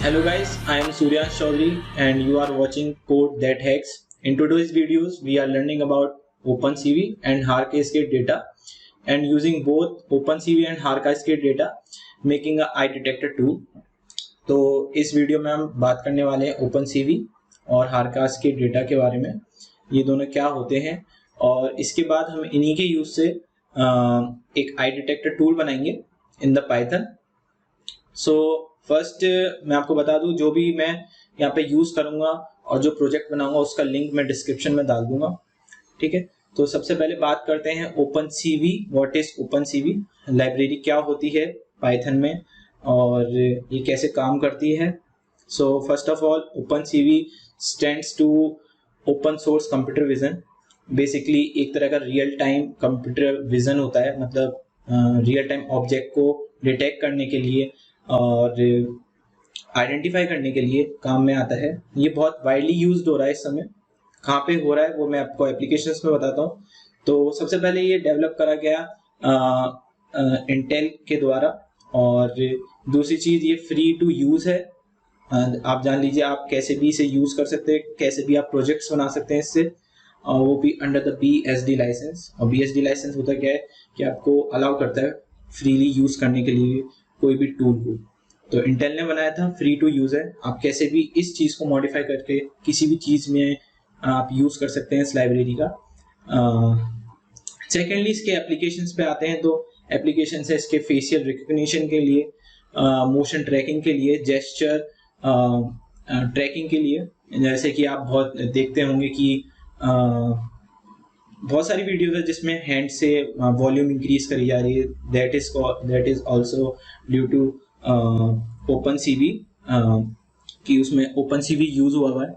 Hello guys, I am Suryash Chaudhary and you are watching Code That Hacks. In today's videos, we are learning about OpenCV and HAR Cascade data and using both OpenCV and HAR Cascade data making a eye detector tool. तो इस video में हम बात करने वाले हैं OpenCV और HAR Cascade data के बारे में, ये दोनों क्या होते हैं और इसके बाद हम इन्हीं के यूज से एक आई डिटेक्टर टूल बनाएंगे in the Python. So first मैं आपको बता दूं, जो भी मैं यहाँ पे यूज करूंगा और जो प्रोजेक्ट बनाऊंगा उसका लिंक मैं डिस्क्रिप्शन में डाल दूंगा, ठीक है। तो सबसे पहले बात करते हैं OpenCV। What is OpenCV? Library क्या होती है पाइथन में और ये कैसे काम करती है। So first of all OpenCV stands to open source computer vision. Basically एक तरह का रियल टाइम कंप्यूटर विजन होता है, मतलब रियल टाइम ऑब्जेक्ट को डिटेक्ट करने के लिए और आइडेंटिफाई करने के लिए काम में आता है। ये बहुत वाइडली यूज्ड हो रहा है इस समय। कहाँ पे हो रहा है वो मैं आपको एप्लीकेशंस में बताता हूँ। तो सबसे पहले ये डेवलप करा गया इंटेल के द्वारा और दूसरी चीज़ ये फ्री टू यूज़ है। आप जान लीजिए आप कैसे भी इसे यूज़ कर सकते हैं, कैसे भी आप प्रोजेक्ट्स बना सकते हैं इससे, और वो भी अंडर द BSD लाइसेंस। और BSD लाइसेंस होता क्या है कि आपको अलाउ करता है फ्रीली यूज़ करने के लिए कोई भी टूल को। तो इंटेल ने बनाया था, फ्री टू यूज़ है। आप कैसे भी इस चीज़ को मॉडिफाई करके किसी भी चीज़ में आप यूज़ कर सकते हैं इस लाइब्रेरी का। सेकेंडली इसके एप्लीकेशंस पे आते हैं, तो एप्लीकेशन है इसके फेशियल रिकग्निशन के लिए, मोशन ट्रैकिंग के लिए, जेस्चर ट्रैकिंग के लिए। जैसे कि आप बहुत देखते होंगे कि बहुत सारी वीडियोज है जिसमें हैंड से वॉल्यूम इंक्रीज करी जा रही है। That is also due to OpenCV कि उसमें OpenCV यूज हुआ है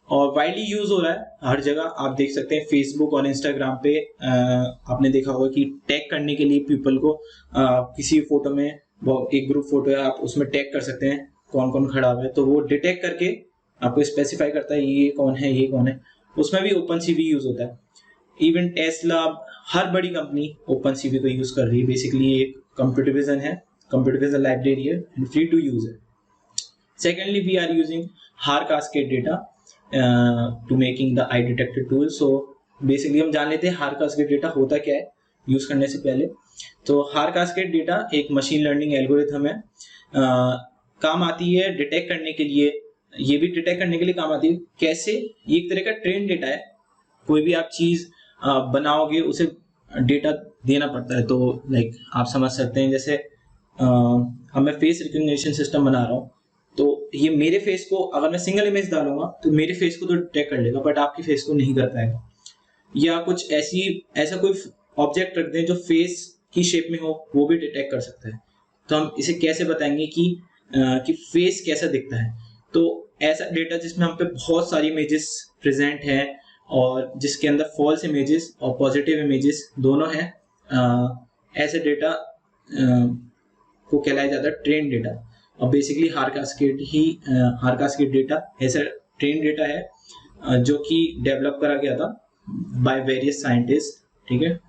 और वाइडली यूज हो रहा है हर जगह। आप देख सकते हैं फेसबुक और इंस्टाग्राम पे आपने देखा होगा कि टैग करने के लिए पीपल को किसी फोटो में, एक ग्रुप फोटो है, आप उसमें टैग कर सकते हैं कौन कौन खड़ा हुआ है, तो वो डिटेक्ट करके आपको स्पेसिफाई करता है ये कौन है ये कौन है। उसमें भी OpenCV यूज होता है। इवन टेस्ला, हर बड़ी कंपनी OpenCV को यूज कर रही है। बेसिकली एक कंप्यूटर विजन है, कंप्यूटर विजन लाइब्रेरी है एंड फ्री टू यूज है। Secondly we are using HAR Cascade data to making the eye detector tool. So basically हम जान लेते हैं HAR Cascade डेटा होता क्या है यूज करने से पहले। तो HAR Cascade डेटा एक मशीन लर्निंग एल्गोरिथम है, काम आती है डिटेक्ट करने के लिए। ये भी डिटेक्ट करने के लिए काम आती है। कैसे? ये एक तरह का ट्रेन डेटा है। कोई भी आप चीज बनाओगे उसे डेटा देना पड़ता है। तो लाइक आप समझ सकते हैं, जैसे अब मैं फेस रिकग्निशन सिस्टम बना रहा हूँ, तो ये मेरे फेस को, अगर मैं सिंगल इमेज डालूंगा तो मेरे फेस को तो डिटेक्ट कर लेगा, बट आपकी फेस को नहीं कर पाएगा। या कुछ ऐसा कोई ऑब्जेक्ट रख दें जो फेस की शेप में हो, वो भी डिटेक्ट कर सकता है। तो हम इसे कैसे बताएंगे कि फेस कैसा दिखता है। तो ऐसा डेटा जिसमें हम पे बहुत सारी इमेजेस प्रेजेंट हैं और जिसके अंदर फॉल्स इमेजेस और पॉजिटिव इमेजेस दोनों हैं, ऐसे डेटा को कहलाया जाता है ट्रेन डेटा। और बेसिकली HAR Cascade डेटा ऐसा ट्रेन डेटा है जो कि डेवलप करा गया था बाय वेरियस साइंटिस्ट, ठीक है।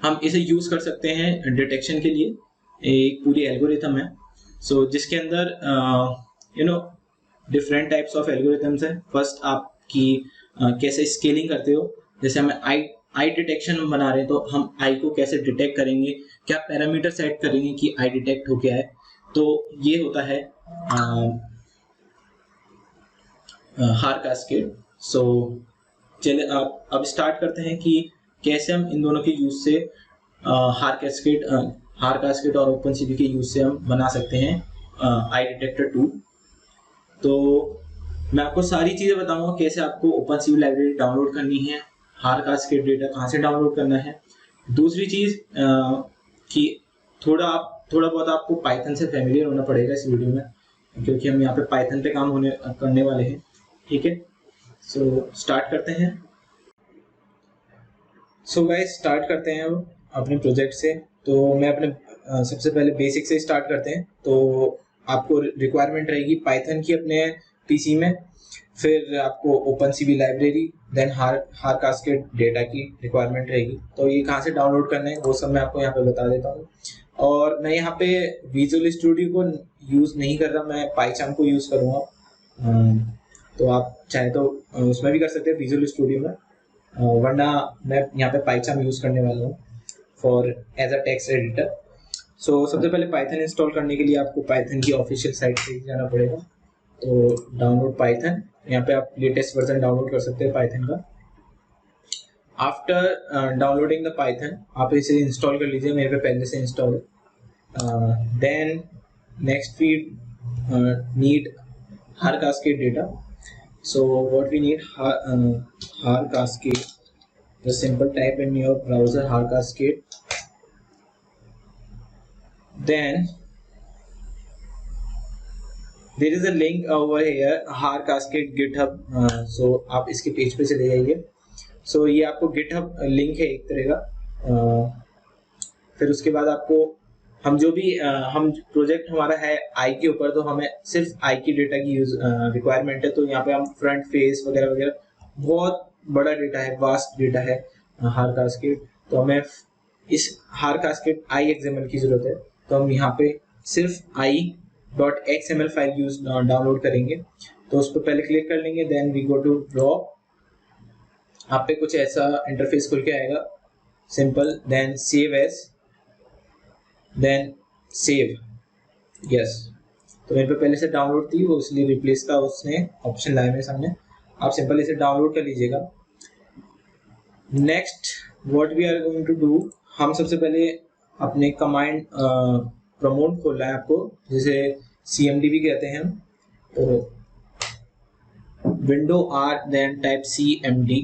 हम इसे यूज कर सकते हैं डिटेक्शन के लिए। एक पूरी एल्गोरिथम है, सो जिसके अंदर डिफरेंट टाइप्स ऑफ एल्गोरिथम्स है। फर्स्ट आपकी कैसे स्केलिंग करते हो, जैसे हमें आई डिटेक्शन बना रहे हैं तो हम आई को कैसे डिटेक्ट करेंगे, क्या पैरामीटर सेट करेंगे कि आई डिटेक्ट हो गया है। तो ये होता है HAR Cascade। सो चलिए आप अब स्टार्ट करते हैं कि कैसे हम इन दोनों के यूज से HAR Cascade और OpenCV के यूज से हम बना सकते हैं आई डिटेक्टर टूल। तो मैं आपको सारी चीजें बताऊंगा, कैसे आपको OpenCV लाइब्रेरी डाउनलोड करनी है, HAR Cascade डेटा कहाँ से डाउनलोड करना है। दूसरी चीज कि थोड़ा बहुत आपको पाइथन से फैमिलियर होना पड़ेगा इस वीडियो में, क्योंकि हम यहाँ पे पाइथन पे काम करने वाले हैं, ठीक है। सो स्टार्ट करते हैं। सो गाइस स्टार्ट करते हैं अब अपने प्रोजेक्ट से। तो मैं अपने सबसे पहले बेसिक से स्टार्ट करते हैं। तो आपको रिक्वायरमेंट रहेगी पाइथन की अपने पीसी में, फिर आपको OpenCV लाइब्रेरी देन हार कास्केड डेटा की रिक्वायरमेंट रहेगी। तो ये कहाँ से डाउनलोड करना है वो सब मैं आपको यहाँ पे बता देता हूँ। और मैं यहाँ पे विजुअल स्टूडियो को यूज़ नहीं कर रहा, मैं पाइचाम को यूज़ करूँगा। तो आप चाहे तो उसमें भी कर सकते हैं विजुअल स्टूडियो में, वरना मैं यहाँ पे पाइचाम यूज़ करने वाला हूँ for as a text editor. So सबसे पहले पाइथन इंस्टॉल करने के लिए आपको पाइथन की ऑफिशियल साइट पे जाना पड़ेगा। तो डाउनलोड पाइथन, यहाँ पे आप लेटेस्ट वर्जन डाउनलोड कर सकते हैं पाइथन का। आफ्टर डाउनलोडिंग द पाइथन आप इसे इंस्टॉल कर लीजिए, मेरे पे पहले से इंस्टॉल है। देन नेक्स्ट वी नीड हार cascade data. So what we need, har cascade. Just simple type in your browser har cascade. Then there is a link over here, har cascade GitHub. So आप इसके page पे चले जाइए। So ये आपको GitHub link है एक तरह का। फिर उसके बाद आपको हम जो भी हम प्रोजेक्ट हमारा है आई के ऊपर, तो हमें सिर्फ आई की डेटा की यूज रिक्वायरमेंट है। तो यहाँ पे हम फ्रंट फेस वगैरह वगैरह बहुत बड़ा डेटा है, वास्ट डेटा है हार कास्केड। तो हमें इस हार कास्केड आई एक्सएमएल की जरूरत है। तो हम यहाँ पे सिर्फ i.xml फाइल यूज डाउनलोड करेंगे। तो उस पर पहले क्लिक कर लेंगे, then we go to draw. आप पे कुछ ऐसा इंटरफेस खुल के आएगा, simple. Then save as, then save, yes. तो मेरे पे पहले से डाउनलोड थी वो, इसलिए रिप्लेस का उसने ऑप्शन लाया मेरे सामने। आप सिंपल इसे डाउनलोड कर लीजिएगा। Next what we are going to do, हम सबसे पहले अपने कमांड प्रमोट खोलना है आपको, जिसे CMD भी कहते हैं हम। तो window R then type CMD।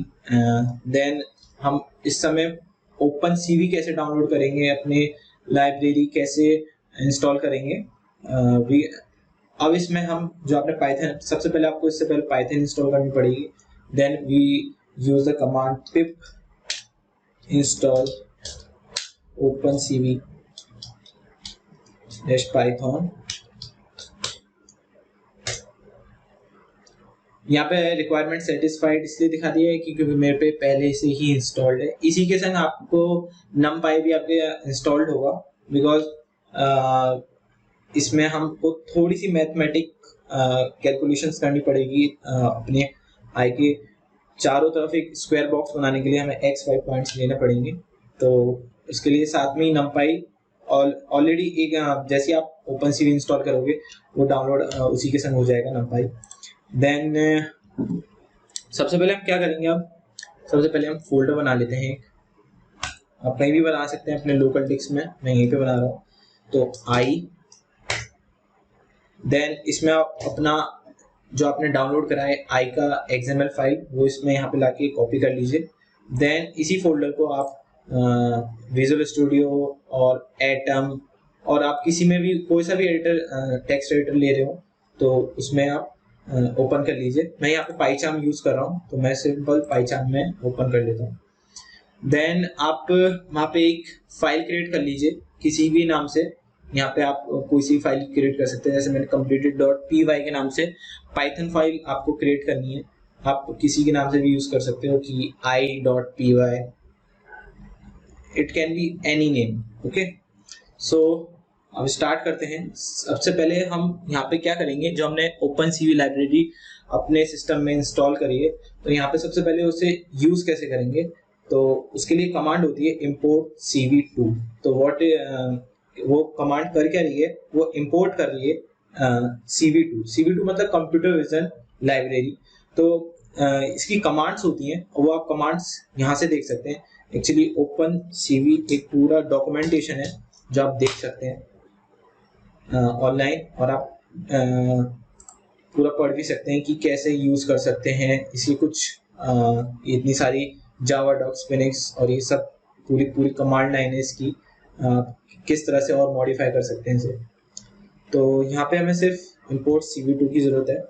Then हम इस समय ओपन CV कैसे डाउनलोड करेंगे, अपने लाइब्रेरी कैसे इंस्टॉल करेंगे। अब इसमें हम जो आपने पाइथन, सबसे पहले आपको इससे पहले पाइथन इंस्टॉल करनी पड़ेगी। Then we use the command pip install open CV -python। यहाँ पे रिक्वायरमेंट सेटिस्फाइड इसलिए दिखा दिया है क्योंकि मेरे पे पहले से ही इंस्टॉल्ड है। इसी के संग आपको numpy भी आपके इंस्टॉल्ड होगा, बिकॉज इसमें हमको थोड़ी सी मैथमेटिक कैलकुलेशंस करनी पड़ेगी। अपने आई के चारों तरफ एक स्क्वायर बॉक्स बनाने के लिए हमें x-y पॉइंट्स लेने पड़ेंगे। तो इसके लिए साथ में ही numpy ऑलरेडी एक, जैसे आप ओपन CV इंस्टॉल करोगे वो डाउनलोड उसी के संग हो जाएगा numpy। देन सबसे पहले हम क्या करेंगे, अब सबसे पहले हम फोल्डर बना लेते हैं। आप कहीं भी बना सकते हैं अपने लोकल डिस्क में, मैं यहीं पे बना रहा हूँ। तो आई, देन इसमें आप अपना जो आपने डाउनलोड करा है आई का XML फाइल, वो इसमें यहाँ पे लाके कॉपी कर लीजिए। देन इसी फोल्डर को आप विजुअल स्टूडियो और एटम, और आप किसी में भी कोई सा भी एडिटर, टेक्स्ट एडिटर ले रहे हो तो उसमें आप ओपन कर लीजिए। मैं यहाँ पे पाइचाम यूज कर रहा हूँ, तो मैं सिंपल पाइचाम में ओपन कर लेता हूँ। देन आप वहाँ पे एक फाइल क्रिएट कर लीजिए किसी भी नाम से। यहाँ पे आप कोई सी फाइल क्रिएट कर सकते हैं, जैसे मैंने completed.py के नाम से पाइथन फाइल आपको क्रिएट करनी है। आप किसी के नाम से भी यूज कर सकते हो कि i.py, it can be any name. Okay, so अब स्टार्ट करते हैं। सबसे पहले हम यहाँ पे क्या करेंगे, जो हमने ओपन CV लाइब्रेरी अपने सिस्टम में इंस्टॉल करी है, तो यहाँ पे सबसे पहले उसे यूज कैसे करेंगे, तो उसके लिए कमांड होती है import CV2। तो वो कमांड कर क्या रही है, वो इंपोर्ट कर रही है CV2 मतलब कंप्यूटर विजन लाइब्रेरी। तो इसकी कमांड्स होती हैं, वो आप कमांड्स यहाँ से देख सकते हैं। एक्चुअली ओपन CV एक पूरा डॉक्यूमेंटेशन है जो आप देख सकते हैं ऑनलाइन, और आप पूरा पढ़ भी सकते हैं कि कैसे यूज कर सकते हैं। इसकी कुछ इतनी सारी जावा डॉक्स, फिनिक्स और ये सब पूरी कमांड लाइन है इसकी, किस तरह से और मॉडिफाई कर सकते हैं इसे। तो यहाँ पे हमें सिर्फ इंपोर्ट CV2 की जरूरत है,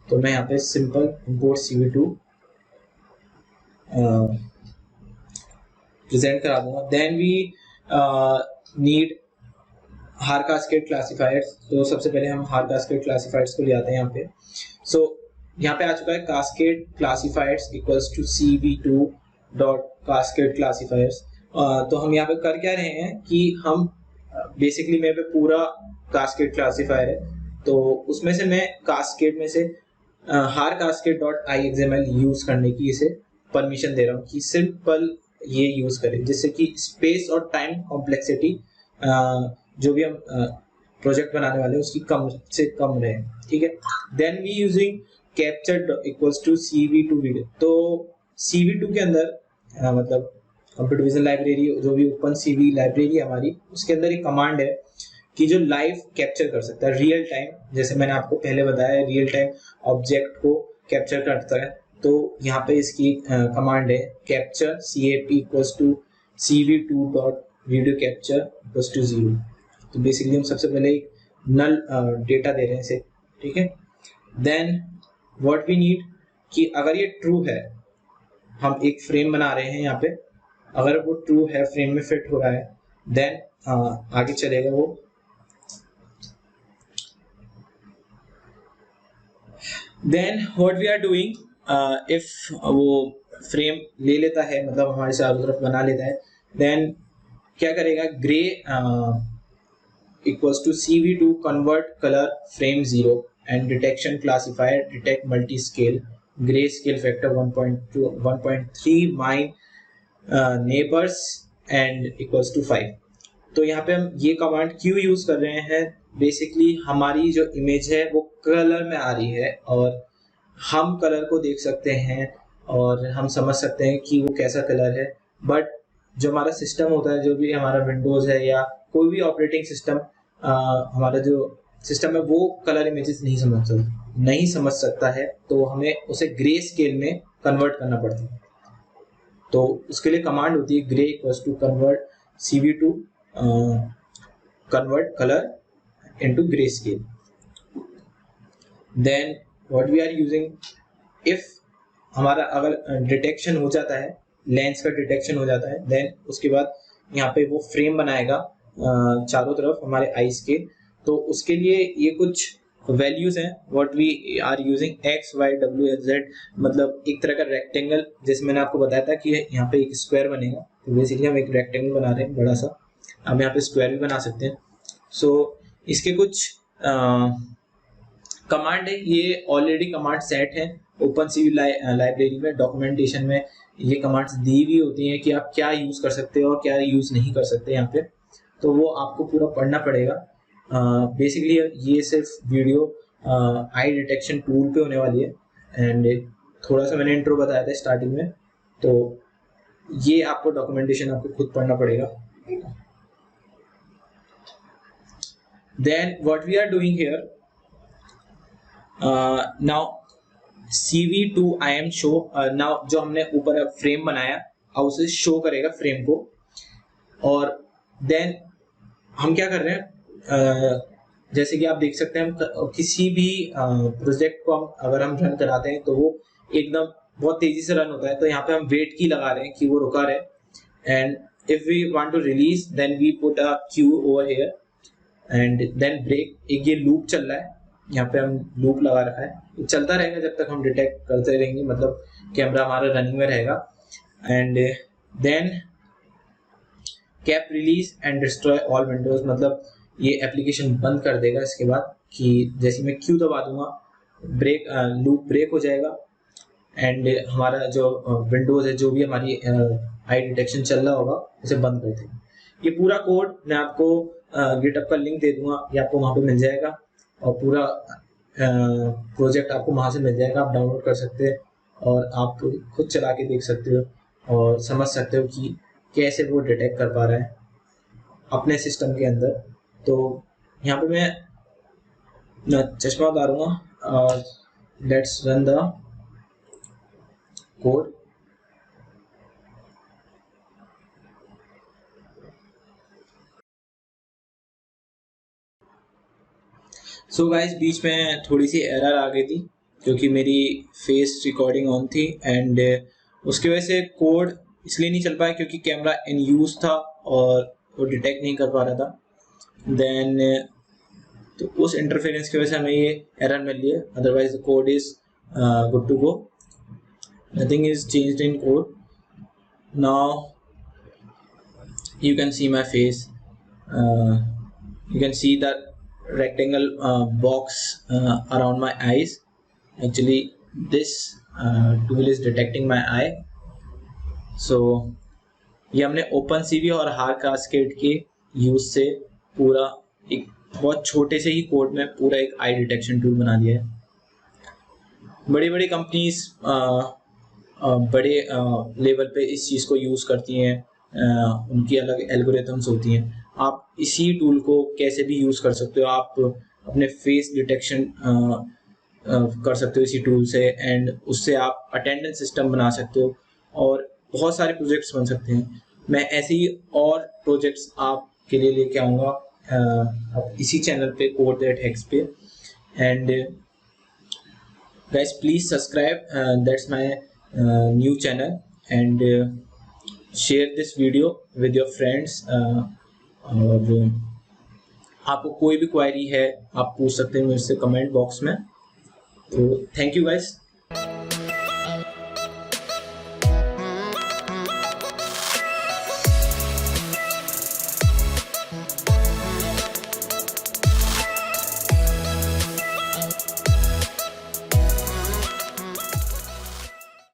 तो मैं यहाँ पे सिंपल इंपोर्ट CV2 प्रेजेंट करा दूंगा। देन वी नीड हार कास्केड क्लासिफायर्स। तो सबसे पहले हम हार कास्केड क्लासिफायर्स को ले आते हैं यहाँ पे। सो यहाँ पे आ चुका है cascade classifiers equals to cv2 dot cascade classifiers. तो हम यहाँ पे कर क्या रहे हैं कि हम बेसिकली मेरे पे पूरा कास्केड क्लासिफायर है, तो उसमें से मैं कास्केड में से हार कास्केड डॉट IXML यूज करने की इसे परमिशन दे रहा हूँ कि सिंपल ये यूज करें, जिससे कि स्पेस और टाइम कॉम्प्लेक्सिटी जो भी हम प्रोजेक्ट बनाने वाले हैं उसकी कम से कम रहे। ठीक है, then we using capture equals to cv2 video. तो cv2 के अंदर मतलब कंप्यूटर विजन लाइब्रेरी जो भी ओपन cv लाइब्रेरी है हमारी, उसके अंदर एक कमांड है कि जो लाइव कैप्चर कर सकता है रियल टाइम, जैसे मैंने आपको पहले बताया रियल टाइम ऑब्जेक्ट को कैप्चर करता है। तो यहाँ पे इसकी कमांड है capture cap equals to cv2 dot video capture equals to 0। तो बेसिकली हम सबसे पहले एक नल डेटा दे रहे हैं इसे। ठीक है, देन व्हाट वी नीड कि अगर ये ट्रू है, हम एक फ्रेम बना रहे हैं यहाँ पे, अगर वो ट्रू है, फ्रेम में फिट हो रहा है, देन आगे चलेगा वो। Then what we are doing if वो फ्रेम ले लेता है, मतलब हमारे चारों तरफ बना लेता है, देन क्या करेगा, grey equals to cv2 convert colour frame 0 and detection classifier detect multi scale grey scale factor 1.3 min neighbours and equals to 5। तो यहाँ पे हम ये कमांड क्यों यूज कर रहे हैं, बेसिकली हमारी जो इमेज है वो कलर में आ रही है और हम कलर को देख सकते हैं और हम समझ सकते हैं कि वो कैसा कलर है, बट जो हमारा सिस्टम होता है, जो भी हमारा विंडोज है या कोई भी ऑपरेटिंग सिस्टम, हमारा जो सिस्टम है वो कलर इमेजेस नहीं समझ सकता है, तो हमें उसे ग्रे स्केल में कन्वर्ट करना पड़ता है। तो उसके लिए कमांड होती है grey equals to convert cv2 convert colour into grey scale. Then what we are using, if हमारा अगर डिटेक्शन हो जाता है, लेंस का डिटेक्शन हो जाता है, देन उसके बाद यहाँ पे वो फ्रेम बनाएगा चारों तरफ हमारे आईज के। तो उसके लिए ये कुछ वैल्यूज हैं, what we are using x y w z, मतलब एक तरह का रेक्टेंगल, जैसे मैंने आपको बताया था कि यहाँ पे एक स्क्वायर बनेगा, तो बेसिकली हम एक रेक्टेंगल बना रहे हैं बड़ा सा, हम यहाँ पे स्क्वायर भी बना सकते हैं। सो इसके कुछ कमांड है, ये ऑलरेडी कमांड सेट है ओपन cv लाइब्रेरी में, डॉक्यूमेंटेशन में ये कमांड्स दी हुई होती हैं कि आप क्या यूज कर सकते हो और क्या यूज नहीं कर सकते यहाँ पे, तो वो आपको पूरा पढ़ना पड़ेगा। बेसिकली ये सिर्फ वीडियो आई डिटेक्शन टूल पे होने वाली है, एंड थोड़ा सा मैंने इंट्रो बताया था स्टार्टिंग में, तो ये आपको डॉक्यूमेंटेशन आपको खुद पढ़ना पड़ेगा। Then what we are doing here, now cv2 im show, now जो हमने ऊपर फ्रेम बनाया अब उसे शो करेगा फ्रेम को, और देन हम क्या कर रहे हैं, जैसे कि आप देख सकते हैं, हम किसी भी प्रोजेक्ट को अगर हम रन कराते हैं तो वो एकदम बहुत तेजी से रन होता है, तो यहाँ पे हम वेट की लगा रहे हैं कि वो रुका रहे, and if we want to release then we put a Q over here and then break. एक ये लूप चल रहा है, यहाँ पे हम लूप लगा रखा है, ये चलता रहेगा जब तक हम डिटेक्ट करते रहेंगे, मतलब कैमरा हमारा रनिंग में रहेगा। And then cap release and destroy all windows, मतलब ये एप्लीकेशन बंद कर देगा इसके बाद, कि जैसे मैं क्यू दबा दूंगा ब्रेक, लूप ब्रेक हो जाएगा एंड हमारा जो विंडोज है, जो भी हमारी आई डिटेक्शन चल रहा होगा उसे बंद कर देगा। ये पूरा कोड मैं आपको गिटहब का लिंक दे दूंगा, ये आपको वहाँ पे मिल जाएगा और पूरा प्रोजेक्ट आपको वहाँ से मिल जाएगा, आप डाउनलोड कर सकते हैं और आप खुद चला के देख सकते हो और समझ सकते हो कि कैसे वो डिटेक्ट कर पा रहा है अपने सिस्टम के अंदर। तो यहाँ पे मैं चश्मा उतारूंगा और let's run the code. So guys, बीच में थोड़ी सी एरर आ गई थी क्योंकि मेरी फेस रिकॉर्डिंग ऑन थी, एंड उसकी वजह से कोड इसलिए नहीं चल पाया क्योंकि कैमरा इन यूज था और वो डिटेक्ट नहीं कर पा रहा था। देन तो उस इंटरफेरेंस की वजह से हमें ये एरर मिल रही है, otherwise the code is good to go. Nothing is changed in code. Now you can see my face. You can see that rectangle box around my eyes. Actually this tool is detecting my eye. So ये हमने OpenCV और हार cascade के use से पूरा एक बहुत छोटे से ही कोड में पूरा एक आई डिटेक्शन टूल बना दिया है. बड़ी बड़ी कंपनीज बड़े लेवल पे इस चीज़ को यूज़ करती हैं. उनकी अलग एल्गोरिथम्स होती हैं. आप इसी टूल को कैसे भी यूज़ कर सकते हो. आप अपने फेस डिटेक्शन कर सकते हो इसी टूल से, एंड उससे आप अटेंडेंस सिस्टम बना सकते हो और बहुत सारे प्रोजेक्ट्स बन सकते हैं. मैं ऐसे ही और प्रोजेक्ट्स आपके लिए लेके आऊँगा इसी चैनल पे Code.Hacks पे. And guys, please subscribe, that's my new channel, and share this video with your friends. और आपको कोई भी क्वेरी है आप पूछ सकते हैं मुझसे कमेंट बॉक्स में. तो थैंक यू गाइस.